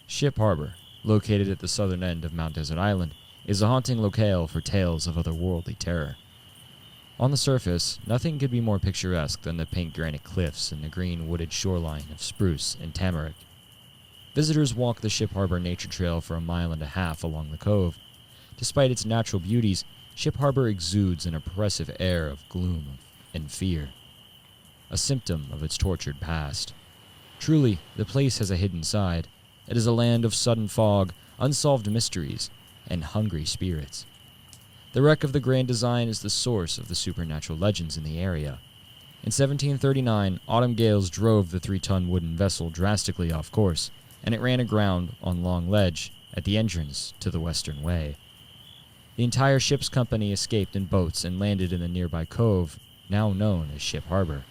Ship Harbor, located at the southern end of Mount Desert Island, is a haunting locale for tales of otherworldly terror. On the surface, nothing could be more picturesque than the pink granite cliffs and the green wooded shoreline of spruce and tamarack. Visitors walk the Ship Harbor Nature Trail for 1.5 miles along the cove. Despite its natural beauties, Ship Harbor exudes an oppressive air of gloom and fear, a symptom of its tortured past. Truly, the place has a hidden side. It is a land of sudden fog, unsolved mysteries, and hungry spirits. The wreck of the Grand Design is the source of the supernatural legends in the area. In 1739, autumn gales drove the 3-ton wooden vessel drastically off course, and it ran aground on Long Ledge at the entrance to the Western Way. The entire ship's company escaped in boats and landed in the nearby cove, now known as Ship Harbor.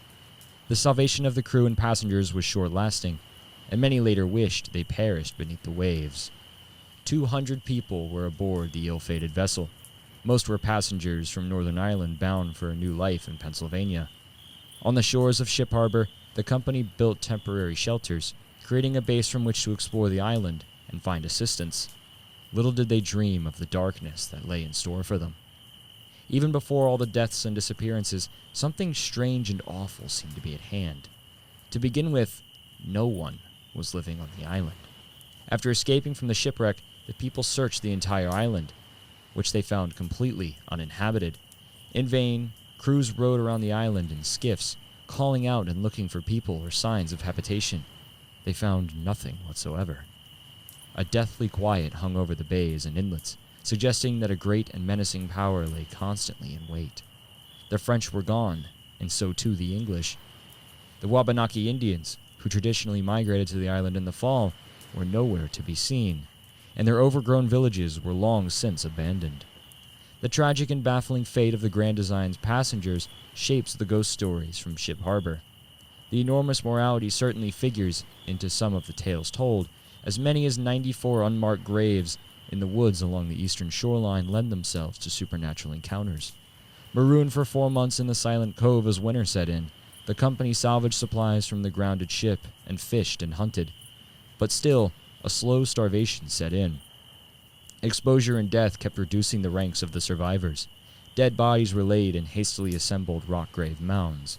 The salvation of the crew and passengers was short-lasting, and many later wished they perished beneath the waves. 200 people were aboard the ill-fated vessel. Most were passengers from Northern Ireland bound for a new life in Pennsylvania. On the shores of Ship Harbor, the company built temporary shelters, creating a base from which to explore the island and find assistance. Little did they dream of the darkness that lay in store for them. Even before all the deaths and disappearances, something strange and awful seemed to be at hand. To begin with, no one was living on the island. After escaping from the shipwreck, the people searched the entire island, which they found completely uninhabited. In vain, crews rowed around the island in skiffs, calling out and looking for people or signs of habitation. They found nothing whatsoever. A deathly quiet hung over the bays and inlets, suggesting that a great and menacing power lay constantly in wait. The French were gone, and so too the English. The Wabanaki Indians, who traditionally migrated to the island in the fall, were nowhere to be seen, and their overgrown villages were long since abandoned. The tragic and baffling fate of the Grand Design's passengers shapes the ghost stories from Ship Harbor. The enormous mortality certainly figures into some of the tales told. As many as 94 unmarked graves in the woods along the eastern shoreline lend themselves to supernatural encounters. Marooned for 4 months in the silent cove as winter set in, the company salvaged supplies from the grounded ship and fished and hunted. But still, a slow starvation set in. Exposure and death kept reducing the ranks of the survivors. Dead bodies were laid in hastily assembled rock grave mounds.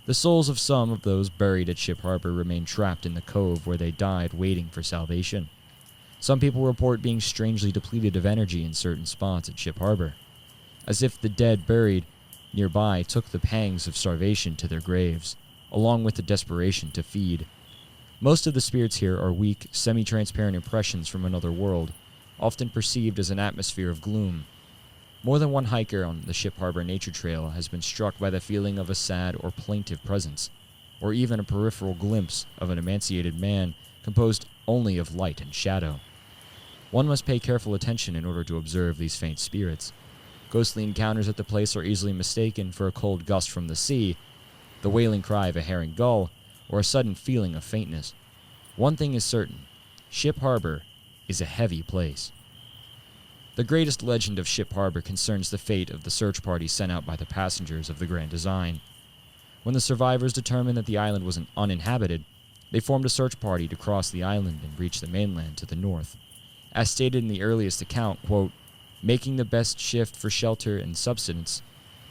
The souls of some of those buried at Ship Harbor remain trapped in the cove where they died waiting for salvation. Some people report being strangely depleted of energy in certain spots at Ship Harbor, as if the dead buried nearby took the pangs of starvation to their graves, along with the desperation to feed. Most of the spirits here are weak, semi-transparent impressions from another world, often perceived as an atmosphere of gloom. More than one hiker on the Ship Harbor Nature Trail has been struck by the feeling of a sad or plaintive presence, or even a peripheral glimpse of an emaciated man composed only of light and shadow. One must pay careful attention in order to observe these faint spirits. Ghostly encounters at the place are easily mistaken for a cold gust from the sea, the wailing cry of a herring gull, or a sudden feeling of faintness. One thing is certain: Ship Harbor is a heavy place. The greatest legend of Ship Harbor concerns the fate of the search party sent out by the passengers of the Grand Design. When the survivors determined that the island was uninhabited, they formed a search party to cross the island and reach the mainland to the north. As stated in the earliest account, quote, making the best shift for shelter and subsistence,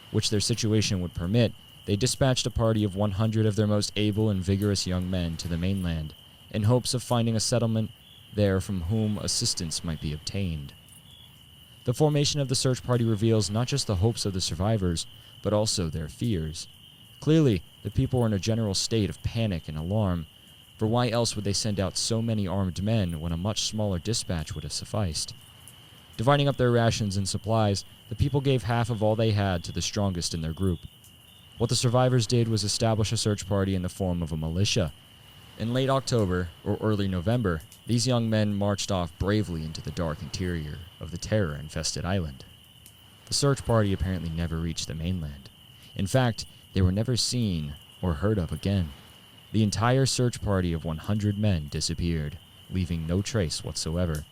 which their situation would permit, they dispatched a party of 100 of their most able and vigorous young men to the mainland, in hopes of finding a settlement there from whom assistance might be obtained. The formation of the search party reveals not just the hopes of the survivors, but also their fears. Clearly, the people were in a general state of panic and alarm, for why else would they send out so many armed men when a much smaller dispatch would have sufficed? Dividing up their rations and supplies, the people gave half of all they had to the strongest in their group. What the survivors did was establish a search party in the form of a militia. In late October or early November, these young men marched off bravely into the dark interior of the terror-infested island. The search party apparently never reached the mainland. In fact, they were never seen or heard of again. The entire search party of 100 men disappeared, leaving no trace whatsoever.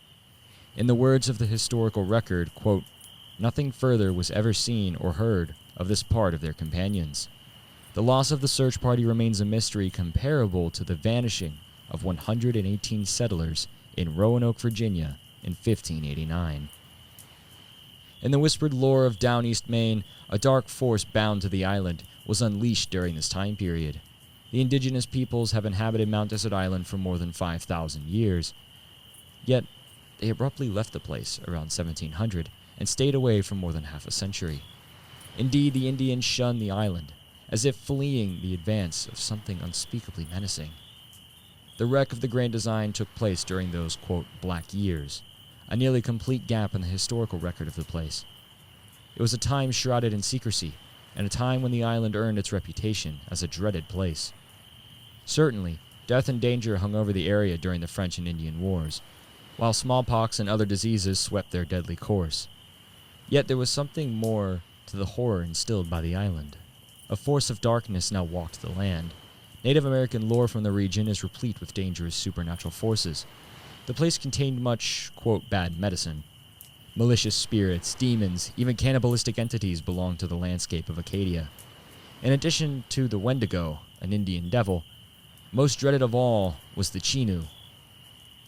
In the words of the historical record, quote, nothing further was ever seen or heard of this part of their companions. The loss of the search party remains a mystery comparable to the vanishing of 118 settlers in Roanoke, Virginia in 1589. In the whispered lore of down East Maine, a dark force bound to the island was unleashed during this time period. The indigenous peoples have inhabited Mount Desert Island for more than 5,000 years. Yet, they abruptly left the place around 1700 and stayed away for more than half a century. Indeed, the Indians shunned the island, as if fleeing the advance of something unspeakably menacing. The wreck of the Grand Design took place during those, quote, black years, a nearly complete gap in the historical record of the place. It was a time shrouded in secrecy, and a time when the island earned its reputation as a dreaded place. Certainly, death and danger hung over the area during the French and Indian Wars, while smallpox and other diseases swept their deadly course. Yet there was something more to the horror instilled by the island. A force of darkness now walked the land. Native American lore from the region is replete with dangerous supernatural forces. The place contained much, quote, bad medicine. Malicious spirits, demons, even cannibalistic entities belonged to the landscape of Acadia. In addition to the Wendigo, an Indian devil, most dreaded of all was the Chinu,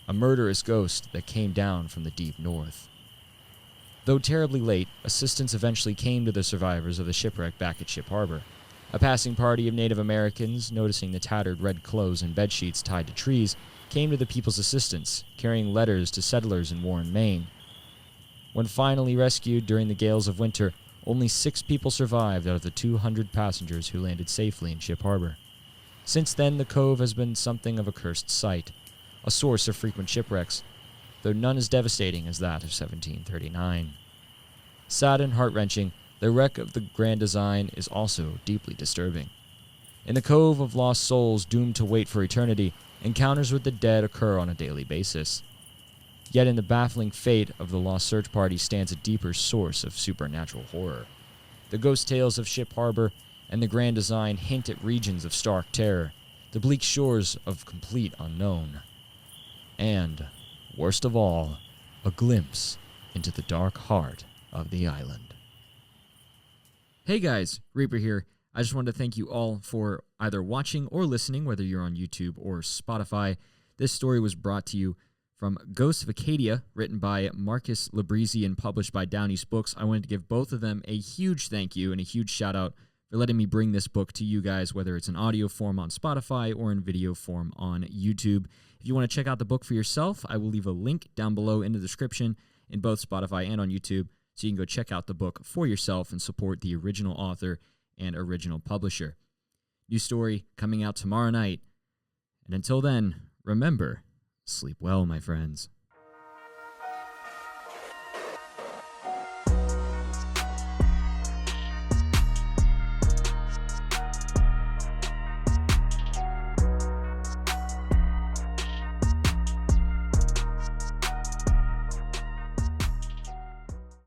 a murderous ghost that came down from the deep north. Though terribly late, assistance eventually came to the survivors of the shipwreck back at Ship Harbor. A passing party of Native Americans, noticing the tattered red clothes and bedsheets tied to trees, came to the people's assistance, carrying letters to settlers in Warren, Maine. When finally rescued during the gales of winter, only 6 people survived out of the 200 passengers who landed safely in Ship Harbor. Since then, the cove has been something of a cursed sight, a source of frequent shipwrecks, though none as devastating as that of 1739. Sad and heart-wrenching, the wreck of the Grand Design is also deeply disturbing. In the Cove of Lost Souls doomed to wait for eternity, encounters with the dead occur on a daily basis. Yet in the baffling fate of the lost search party stands a deeper source of supernatural horror. The ghost tales of Ship Harbor and the Grand Design hint at regions of stark terror, the bleak shores of complete unknown. And, worst of all, a glimpse into the dark heart of the island. Hey guys, Reaper here. I just wanted to thank you all for either watching or listening, whether you're on YouTube or Spotify. This story was brought to you from Ghosts of Acadia, written by Marcus Labrizzi and published by Down East Books. I wanted to give both of them a huge thank you and a huge shout out for letting me bring this book to you guys, whether it's in audio form on Spotify or in video form on YouTube. If you want to check out the book for yourself, I will leave a link down below in the description in both Spotify and on YouTube, so you can go check out the book for yourself and support the original author and original publisher. New story coming out tomorrow night. And until then, remember, sleep well, my friends.